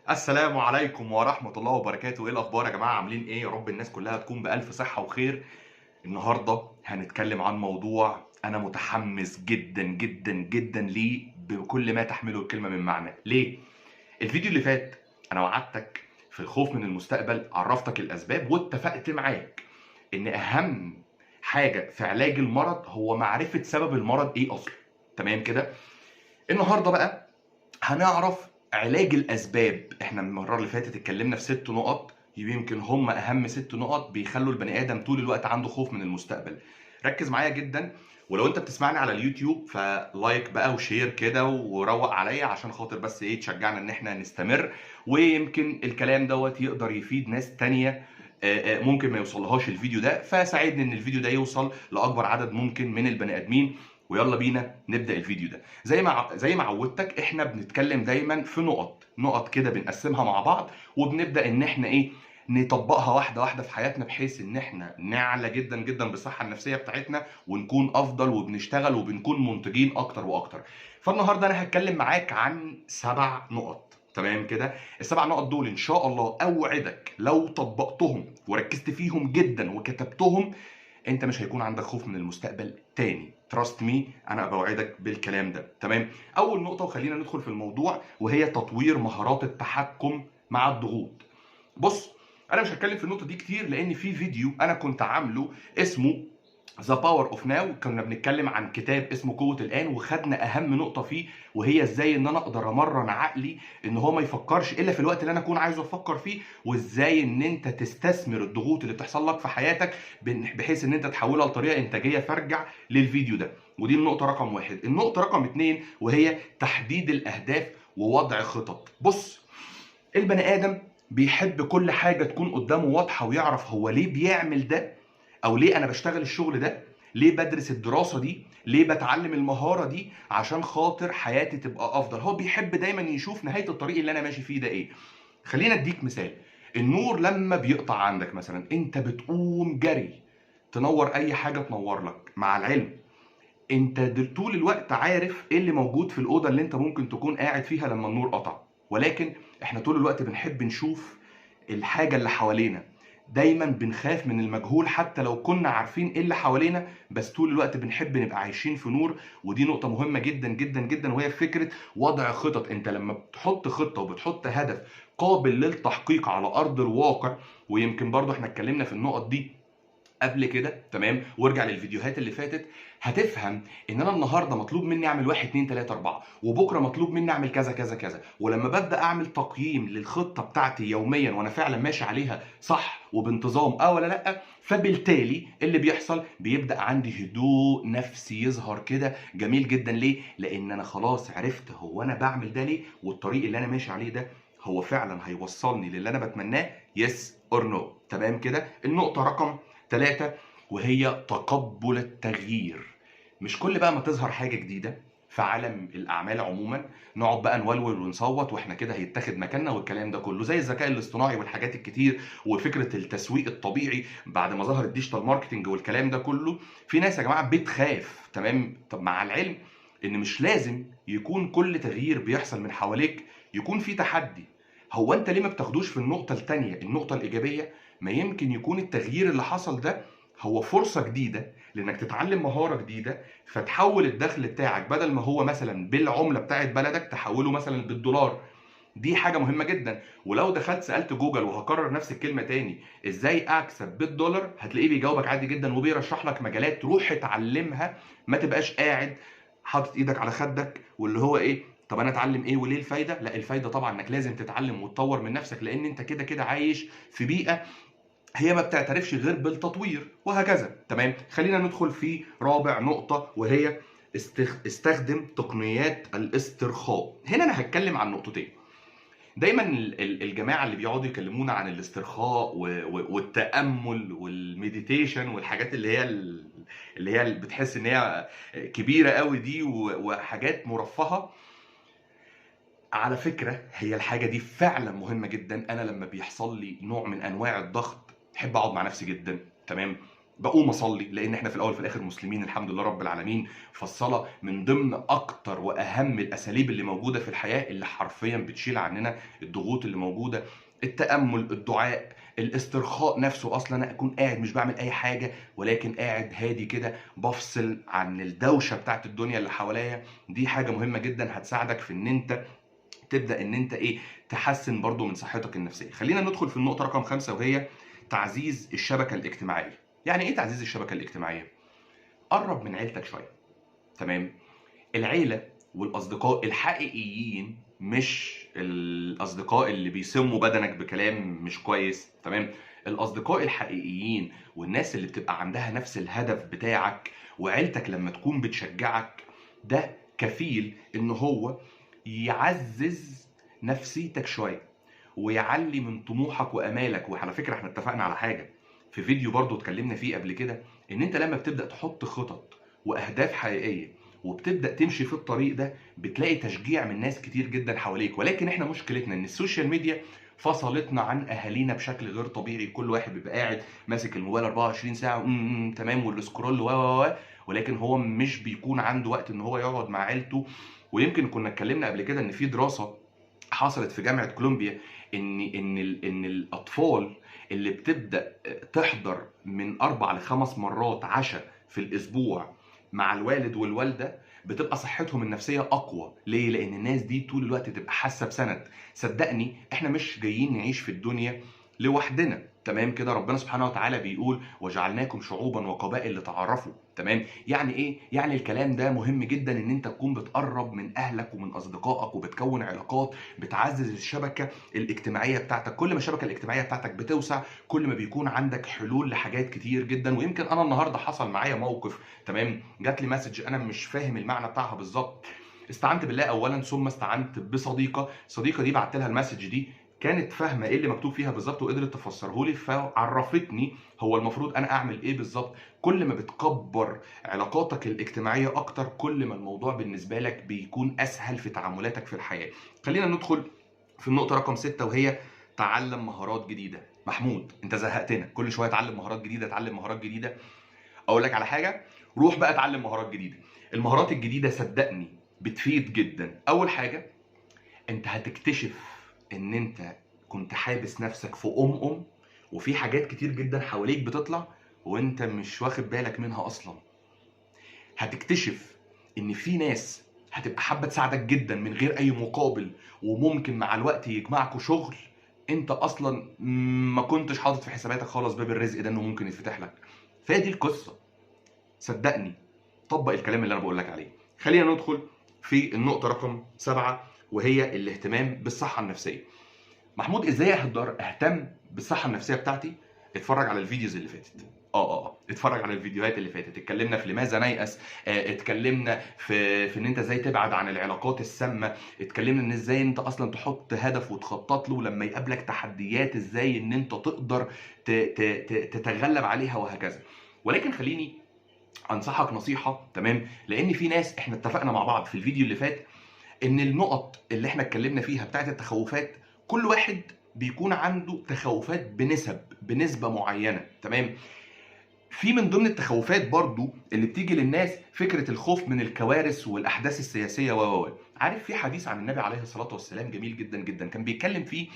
السلام عليكم ورحمة الله وبركاته. ايه الأخبار يا جماعة؟ عاملين ايه؟ يا رب الناس كلها تكون بألف صحة وخير. النهاردة هنتكلم عن موضوع أنا متحمس جدا جدا جدا ليه بكل ما تحمله الكلمة من معنى. ليه؟ الفيديو اللي فات أنا وعدتك في الخوف من المستقبل، عرفتك الأسباب واتفقت معاك إن أهم حاجة في علاج المرض هو معرفة سبب المرض ايه أصلا. تمام كده؟ النهاردة بقى هنعرف علاج الاسباب. احنا المره اللي فاتت اتكلمنا في 6 نقط، يمكن هم اهم 6 نقط بيخلوا البني ادم طول الوقت عنده خوف من المستقبل. ركز معايا جدا، ولو انت بتسمعني على اليوتيوب فلايك بقى وشير كده وروق عليا عشان خاطر بس ايه تشجعنا ان احنا نستمر، ويمكن الكلام دوت يقدر يفيد ناس تانية ممكن ما يوصلهاش الفيديو ده، فساعدني ان الفيديو ده يوصل لاكبر عدد ممكن من البني ادمين. ويلا بينا نبدا الفيديو ده. زي ما عودتك احنا بنتكلم دايما في نقط كده بنقسمها مع بعض، وبنبدا ان احنا ايه نطبقها واحده واحده في حياتنا، بحيث ان احنا نعلى جدا جدا بالصحه النفسيه بتاعتنا ونكون افضل وبنشتغل وبنكون منتجين اكتر واكتر. فالنهارده انا هتكلم معاك عن 7 نقط. تمام كده؟ ال7 نقط دول ان شاء الله اوعدك لو طبقتهم وركزت فيهم جدا وكتبتهم، انت مش هيكون عندك خوف من المستقبل تاني. تراست مي، انا بوعدك بالكلام ده. تمام؟ اول نقطه وخلينا ندخل في الموضوع، وهي تطوير مهارات التحكم مع الضغوط. بص، انا مش هتكلم في النقطه دي كتير لان في فيديو انا كنت عامله اسمه ذا باور اوف ناو، كنا بنتكلم عن كتاب اسمه قوة الآن، وخدنا أهم نقطة فيه وهي ازاي ان انا اقدر امرن عقلي ان هو ما يفكرش الا في الوقت اللي انا اكون عايزه افكر فيه، وازاي ان انت تستثمر الضغوط اللي بتحصل لك في حياتك بحيث ان انت تحولها لطريقة انتاجية. فارجع للفيديو ده. ودي النقطة رقم واحد. النقطة رقم اتنين وهي تحديد الأهداف ووضع خطط. بص، البني آدم بيحب كل حاجة تكون قدامه واضحة، ويعرف هو ليه بيعمل ده، او ليه انا بشتغل الشغل ده، ليه بدرس الدراسة دي، ليه بتعلم المهارة دي، عشان خاطر حياتي تبقى افضل. هو بيحب دايما يشوف نهاية الطريق اللي انا ماشي فيه ده ايه. خلينا اديك مثال. النور لما بيقطع عندك مثلا، انت بتقوم جري تنور اي حاجة تنور لك، مع العلم انت طول الوقت عارف ايه اللي موجود في الاوضه اللي انت ممكن تكون قاعد فيها لما النور قطع، ولكن احنا طول الوقت بنحب نشوف الحاجه اللي حوالينا. دايما بنخاف من المجهول حتى لو كنا عارفين ايه اللي حوالينا، بس طول الوقت بنحب نبقى عايشين في نور. ودي نقطه مهمه جدا جدا جدا، وهي فكره وضع خطط. انت لما بتحط خطه وبتحط هدف قابل للتحقيق على ارض الواقع، ويمكن برضو احنا اتكلمنا في النقط دي قبل كده، تمام؟ وارجع للفيديوهات اللي فاتت، هتفهم ان انا النهارده مطلوب مني اعمل 1 2 3 4، وبكره مطلوب مني اعمل كذا كذا كذا. ولما ببدا اعمل تقييم للخطه بتاعتي يوميا وانا فعلا ماشي عليها صح وبانتظام ولا لا، فبالتالي اللي بيحصل بيبدا عندي هدوء نفسي يظهر كده جميل جدا. ليه؟ لان انا خلاص عرفت هو انا بعمل ده ليه، والطريق اللي انا ماشي عليه ده هو فعلا هيوصلني للي انا بتمناه، يس اور نو. تمام كده؟ النقطه رقم 3 وهي تقبل التغيير. مش كل بقى ما تظهر حاجة جديدة في عالم الأعمال عموما نقعد بقى نولول ونصوت واحنا كده هيتاخد مكاننا والكلام ده كله، زي الذكاء الاصطناعي والحاجات الكتير وفكرة التسويق الطبيعي بعد ما ظهر الديجيتال ماركتنج والكلام ده كله. في ناس يا جماعة بتخاف. تمام؟ طب مع العلم ان مش لازم يكون كل تغيير بيحصل من حواليك يكون في تحدي. هو انت ليه ما بتاخدوش في النقطة التانية، النقطة الإيجابية؟ ما يمكن يكون التغيير اللي حصل ده هو فرصة جديدة لانك تتعلم مهارة جديدة، فتحول الدخل بتاعك بدل ما هو مثلا بالعملة بتاعت بلدك تحوله مثلا بالدولار. دي حاجة مهمة جدا. ولو دخلت سألت جوجل، وهكرر نفس الكلمة تاني، ازاي اكسب بالدولار، هتلاقيه بيجاوبك عادي جدا وبيرشح لك مجالات تروح اتعلمها. ما تبقاش قاعد حاطط ايدك على خدك واللي هو ايه، طب انا اتعلم ايه وليه الفايده؟ لا، الفايده طبعا انك لازم تتعلم وتطور من نفسك، لان انت كده كده عايش في بيئه هي ما بتعترفش غير بالتطوير وهكذا. تمام؟ خلينا ندخل في رابع نقطة وهي استخدم تقنيات الاسترخاء. هنا انا هتكلم عن نقطتين. دايما الجماعة اللي بيقعدوا يكلمونا عن الاسترخاء والتأمل والمديتيشن والحاجات اللي هي بتحس ان هي كبيرة قوي دي وحاجات مرفهة. على فكرة هي الحاجة دي فعلا مهمة جدا. انا لما بيحصل لي نوع من انواع الضغط بحب اقعد مع نفسي جدا. تمام؟ بقوم اصلي لان احنا في الاول في الاخر مسلمين الحمد لله رب العالمين. فالصلاه من ضمن اكتر واهم الاساليب اللي موجوده في الحياه، اللي حرفيا بتشيل عننا الضغوط اللي موجوده. التامل، الدعاء، الاسترخاء نفسه، اصلا انا اكون قاعد مش بعمل اي حاجه ولكن قاعد هادي كده بفصل عن الدوشه بتاعت الدنيا اللي حواليا. دي حاجه مهمه جدا هتساعدك في ان انت تبدا ان انت تحسن برضو من صحتك النفسيه. خلينا ندخل في النقطه رقم 5 وهي تعزيز الشبكه الاجتماعيه. يعني ايه تعزيز الشبكه الاجتماعيه؟ قرب من عيلتك شويه. تمام؟ العيله والاصدقاء الحقيقيين، مش الاصدقاء اللي بيسموا بدنك بكلام مش كويس. تمام؟ الاصدقاء الحقيقيين والناس اللي بتبقى عندها نفس الهدف بتاعك، وعيلتك لما تكون بتشجعك، ده كفيل ان هو يعزز نفسيتك شويه ويعلي من طموحك وامالك. وعلى فكره احنا اتفقنا على حاجه في فيديو برضو اتكلمنا فيه قبل كده، ان انت لما بتبدا تحط خطط واهداف حقيقيه وبتبدا تمشي في الطريق ده، بتلاقي تشجيع من ناس كتير جدا حواليك. ولكن احنا مشكلتنا ان السوشيال ميديا فصلتنا عن اهالينا بشكل غير طبيعي. كل واحد بيبقى قاعد ماسك الموبايل 24 ساعه تمام، والسكرول ولكن هو مش بيكون عنده وقت ان هو يقعد مع عيلته. ويمكن كنا اتكلمنا قبل كده ان في دراسه حصلت في جامعه كولومبيا ان الاطفال اللي بتبدا تحضر من 4 ل5 مرات عشاء في الاسبوع مع الوالد والوالده، بتبقى صحتهم النفسيه اقوى. ليه؟ لان الناس دي طول الوقت تبقى حاسه بسند. صدقني احنا مش جايين نعيش في الدنيا لوحدنا. تمام كده؟ ربنا سبحانه وتعالى بيقول وجعلناكم شعوبا وقبائل لتعارفوا. تمام؟ يعني ايه؟ يعني الكلام ده مهم جدا، ان انت تكون بتقرب من اهلك ومن اصدقائك وبتكون علاقات بتعزز الشبكه الاجتماعيه بتاعتك. كل ما الشبكه الاجتماعيه بتاعتك بتوسع، كل ما بيكون عندك حلول لحاجات كتير جدا. ويمكن انا النهارده حصل معايا موقف. تمام؟ جات لي مسج انا مش فاهم المعنى بتاعها بالظبط. استعنت بالله اولا، ثم استعنت بصديقه. الصديقه دي بعت لها المسج دي، كانت فاهمه ايه اللي مكتوب فيها بالظبط وقدرت تفسره لي، فعرفتني هو المفروض انا اعمل ايه بالظبط. كل ما بتكبر علاقاتك الاجتماعيه اكتر، كل ما الموضوع بالنسبه لك بيكون اسهل في تعاملاتك في الحياه. خلينا ندخل في النقطه رقم 6 وهي تعلم مهارات جديده. محمود انت زهقتنا، كل شويه اتعلم مهارات جديده اتعلم مهارات جديده. اقول لك على حاجه، روح بقى اتعلم مهارات جديده. المهارات الجديده صدقني بتفيد جدا. اول حاجه، انت هتكتشف ان انت كنت حابس نفسك في وفي حاجات كتير جدا حواليك بتطلع وانت مش واخد بالك منها اصلا. هتكتشف ان في ناس هتبقى حابه تساعدك جدا من غير اي مقابل، وممكن مع الوقت يجمعكوا شغل انت اصلا ما كنتش حاطط في حساباتك خالص باب الرزق ده انه ممكن يتفتح لك. فهي دي القصه. صدقني طبق الكلام اللي انا بقول لك عليه. خلينا ندخل في النقطه رقم 7 وهي الاهتمام بالصحه النفسيه. محمود ازاي اقدر اهتم بالصحه النفسيه بتاعتي؟ اتفرج على الفيديوز اللي فاتت. اتفرج على الفيديوهات اللي فاتت. اتكلمنا في لماذا نيأس، اتكلمنا في ان انت ازاي تبعد عن العلاقات السامه، اتكلمنا ان ازاي انت اصلا تحط هدف وتخطط له لما يقابلك تحديات، ازاي ان انت تقدر تتغلب عليها وهكذا. ولكن خليني انصحك نصيحه. تمام؟ لان في ناس، احنا اتفقنا مع بعض في الفيديو اللي فات ان النقط اللي احنا اتكلمنا فيها بتاعت التخوفات، كل واحد بيكون عنده تخوفات بنسبة معينة. تمام؟ في من ضمن التخوفات برضو اللي بتيجي للناس فكرة الخوف من الكوارث والأحداث السياسية عارف في حديث عن النبي عليه الصلاة والسلام جميل جدا جدا، كان بيتكلم فيه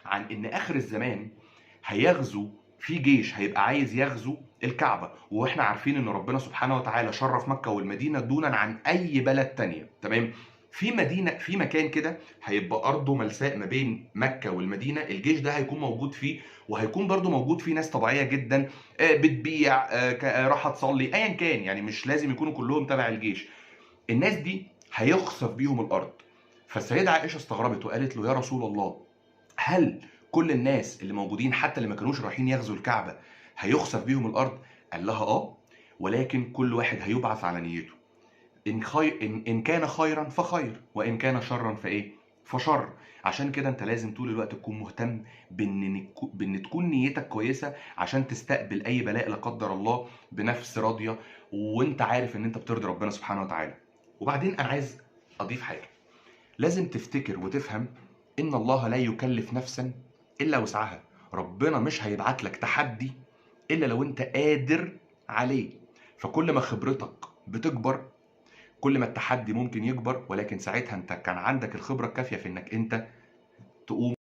عن ان اخر الزمان هيغزو في جيش هيبقى عايز يغزو الكعبة. واحنا عارفين ان ربنا سبحانه وتعالى شرف مكة والمدينة دونا عن اي بلد تانية. تمام؟ في مدينة، في مكان كده هيبقى ارضه ملساء ما بين مكة والمدينة، الجيش ده هيكون موجود فيه، وهيكون برضو موجود فيه ناس طبيعية جدا بتبيع، راح تصلي، ايا كان، يعني مش لازم يكونوا كلهم تبع الجيش. الناس دي هيخسف بيهم الارض. فالسيدة عائشة استغربت وقالت له يا رسول الله، هل كل الناس اللي موجودين حتى اللي ما كانوش رايحين يغزوا الكعبة هيخسف بيهم الارض؟ قال لها ولكن كل واحد هيبعث على نيته. إن كان خيرا فخير، وإن كان شرا فشر. عشان كده انت لازم طول الوقت تكون مهتم بان تكون نيتك كويسة عشان تستقبل اي بلاء لا قدر الله بنفس راضية، وانت عارف ان انت بترضي ربنا سبحانه وتعالى. وبعدين انا عايز اضيف حاجة، لازم تفتكر وتفهم ان الله لا يكلف نفسا الا وسعها. ربنا مش هيبعت لك تحدي الا لو انت قادر عليه. فكل ما خبرتك بتكبر كل ما التحدي ممكن يكبر، ولكن ساعتها انت كان عندك الخبرة الكافية في انك انت تقوم